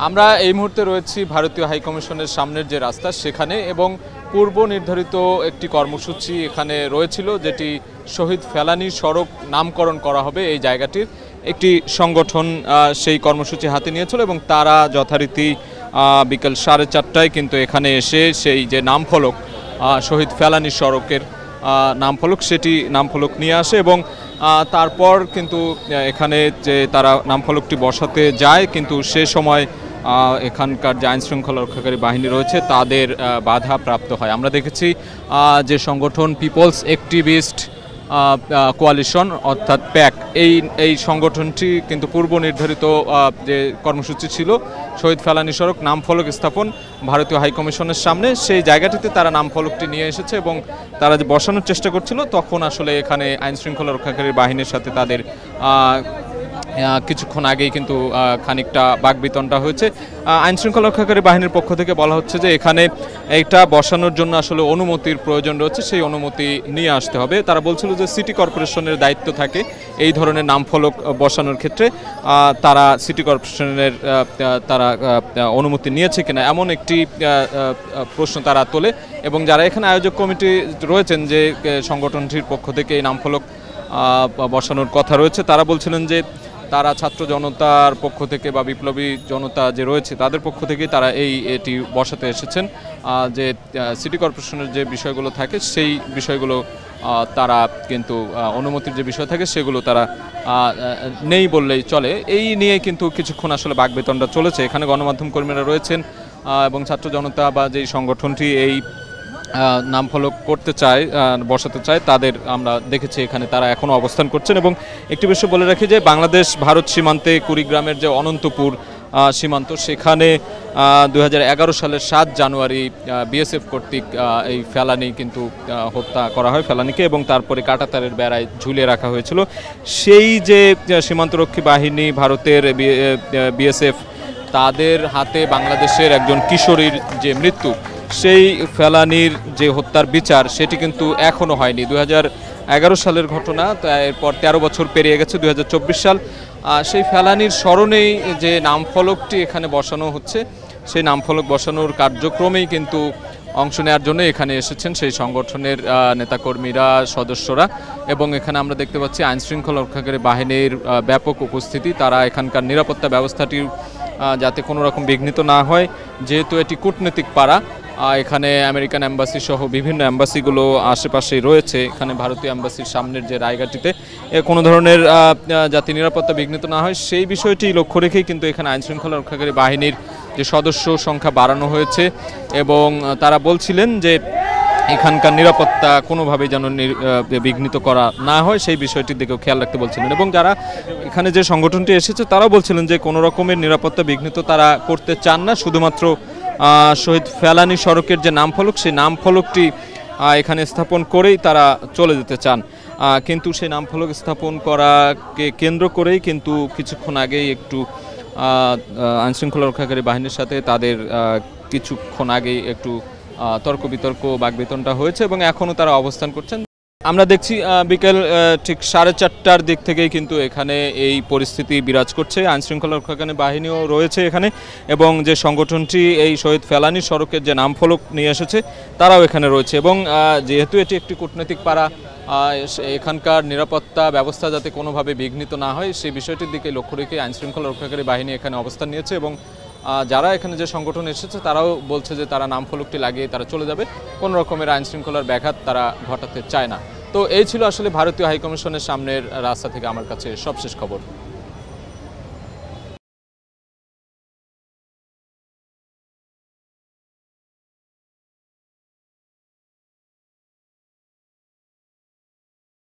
আমরা এই মুহূর্তে রয়েছি ভারতীয় হাইকমিশনের সামনের যে রাস্তা সেখানে, এবং পূর্ব নির্ধারিত একটি কর্মসূচি এখানে রয়েছিল, যেটি শহীদ ফেলানী সড়ক নামকরণ করা হবে। এই জায়গাটির একটি সংগঠন সেই কর্মসূচি হাতে নিয়েছিল এবং তারা যথারীতি বিকেল 4:30টায় কিন্তু এখানে এসে সেই যে নামফলক শহীদ ফেলানী সড়কের নামফলক, সেটি নামফলক নিয়ে আসে এবং তারপর কিন্তু এখানে যে তারা নামফলকটি বসাতে যায়, কিন্তু সে সময় এখানকার যে আইনশৃঙ্খলা রক্ষাকারী বাহিনী রয়েছে তাদের বাধা প্রাপ্ত হয়। আমরা দেখেছি যে সংগঠন পিপলস অ্যাক্টিভিস্ট কোয়ালিশন অর্থাৎ প্যাক, এই সংগঠনটি কিন্তু পূর্ব নির্ধারিত যে কর্মসূচি ছিল শহীদ ফেলানী সড়ক নামফলক স্থাপন ভারতীয় হাইকমিশনের সামনে, সেই জায়গাটিতে তারা নামফলকটি নিয়ে এসেছে এবং তারা যে বসানোর চেষ্টা করছিল তখন আসলে এখানে আইনশৃঙ্খলা রক্ষাকারী বাহিনীর সাথে তাদের কিছুক্ষণ আগেই কিন্তু খানিকটা বাকবিতণ্ডা হয়েছে। আইনশৃঙ্খলা রক্ষাকারী বাহিনীর পক্ষ থেকে বলা হচ্ছে যে এখানে এটা বসানোর জন্য আসলে অনুমতির প্রয়োজন রয়েছে, সেই অনুমতি নিয়ে আসতে হবে। তারা বলছিল যে সিটি কর্পোরেশনের দায়িত্ব থাকে এই ধরনের নামফলক বসানোর ক্ষেত্রে, তারা সিটি কর্পোরেশনের তারা অনুমতি নিয়েছে কিনা এমন একটি প্রশ্ন তারা তোলে। এবং যারা এখানে আয়োজক কমিটি রয়েছেন, যে সংগঠনটির পক্ষ থেকে এই নামফলক বসানোর কথা রয়েছে, তারা বলছিলেন যে তারা ছাত্র জনতার পক্ষ থেকে বা বিপ্লবী জনতা যে রয়েছে তাদের পক্ষ থেকে তারা এটি বসাতে এসেছেন। যে সিটি কর্পোরেশনের যে বিষয়গুলো থাকে সেই বিষয়গুলো তারা কিন্তু অনুমতির যে বিষয় থাকে সেগুলো তারা নেই বললেই চলে। এই নিয়ে কিন্তু কিছুক্ষণ আসলে বাকবিতণ্ডা চলেছে। এখানে গণমাধ্যম কর্মীরা রয়েছেন এবং ছাত্র জনতা বা যেই সংগঠনটি এই নামফলক করতে চায়, বসাতে চায়, তাদের আমরা দেখেছি এখানে তারা এখনও অবস্থান করছেন। এবং একটি বিষয় বলে রাখি যে বাংলাদেশ ভারত সীমান্তে কুড়িগ্রামের যে অনন্তপুর সীমান্ত, সেখানে 2011 সালের 7 জানুয়ারি বিএসএফ কর্তৃক এই ফেলানি কিন্তু হত্যা করা হয় ফেলানিকে, এবং তারপরে কাঁটাতারের বেড়ায় ঝুলিয়ে রাখা হয়েছিল। সেই যে সীমান্তরক্ষী বাহিনী ভারতের বিএসএফ, তাদের হাতে বাংলাদেশের একজন কিশোরীর যে মৃত্যু, সেই ফেলানির যে হত্যার বিচার সেটি কিন্তু এখনও হয়নি। 2011 সালের ঘটনা, এরপর 13 বছর পেরিয়ে গেছে 2024 সাল। সেই ফেলানির স্মরণেই যে নামফলকটি এখানে বসানো হচ্ছে, সেই নামফলক বসানোর কার্যক্রমেই কিন্তু অংশ নেওয়ার জন্য এখানে এসেছেন সেই সংগঠনের নেতাকর্মীরা, সদস্যরা। এবং এখানে আমরা দেখতে পাচ্ছি আইনশৃঙ্খলা রক্ষাকারী বাহিনীর ব্যাপক উপস্থিতি। তারা এখানকার নিরাপত্তা ব্যবস্থাটি যাতে কোনো রকম বিঘ্নিত না হয়, যেহেতু এটি কূটনৈতিক পাড়া, এখানে আমেরিকান এম্বাসি সহ বিভিন্ন এম্বাসিগুলো আশেপাশেই রয়েছে। এখানে ভারতীয় এম্বাসির সামনের যে রায়গাটিতে কোনো ধরনের যাতে নিরাপত্তা বিঘ্নিত না হয় সেই বিষয়টি লক্ষ্য রেখেই কিন্তু এখানে আইনশৃঙ্খলা রক্ষাকারী বাহিনীর যে সদস্য সংখ্যা বাড়ানো হয়েছে। এবং তারা বলছিলেন যে এখানকার নিরাপত্তা কোনোভাবেই যেন বিঘ্নিত করা না হয় সেই বিষয়টির দিকেও খেয়াল রাখতে বলছিলেন। এবং যারা এখানে যে সংগঠনটি এসেছে তারাও বলছিলেন যে কোনো রকমের নিরাপত্তা বিঘ্নিত তারা করতে চান না, শুধুমাত্র শহীদ ফেলানী সড়কের যে নামফলক, সেই নামফলকটি এখানে স্থাপন করেই তারা চলে যেতে চান। কিন্তু সেই নামফলক স্থাপন করাকে কেন্দ্র করেই কিন্তু কিছুক্ষণ আগেই একটু আইনশৃঙ্খলা রক্ষাকারী বাহিনীর সাথে তাদের কিছুক্ষণ আগেই একটু তর্ক বিতর্ক বাকবিতণ্ডা হয়েছে এবং এখনও তারা অবস্থান করছেন। আমরা দেখছি বিকেল ঠিক 4:30টার দিক থেকেই কিন্তু এখানে এই পরিস্থিতি বিরাজ করছে। আইনশৃঙ্খলা রক্ষাকারী বাহিনীও রয়েছে এখানে, এবং যে সংগঠনটি এই শহীদ ফেলানী সড়কের যে নামফলক নিয়ে এসেছে তারাও এখানে রয়েছে। এবং যেহেতু এটি একটি কূটনৈতিক পাড়া, এখানকার নিরাপত্তা ব্যবস্থা যাতে কোনোভাবে বিঘ্নিত না হয় সেই বিষয়টির দিকে লক্ষ্য রেখে আইনশৃঙ্খলা রক্ষাকারী বাহিনী এখানে অবস্থান নিয়েছে। এবং যারা এখানে যে সংগঠন এসেছে তারাও বলছে যে তারা নামফলকটি লাগিয়ে তারা চলে যাবে, কোনো রকমের আইনশৃঙ্খলার ব্যাঘাত তারা ঘটাতে চায় না। তো এই ছিল আসলে ভারতীয় হাইকমিশনের সামনের রাস্তা থেকে আমার কাছে সবশেষ খবর।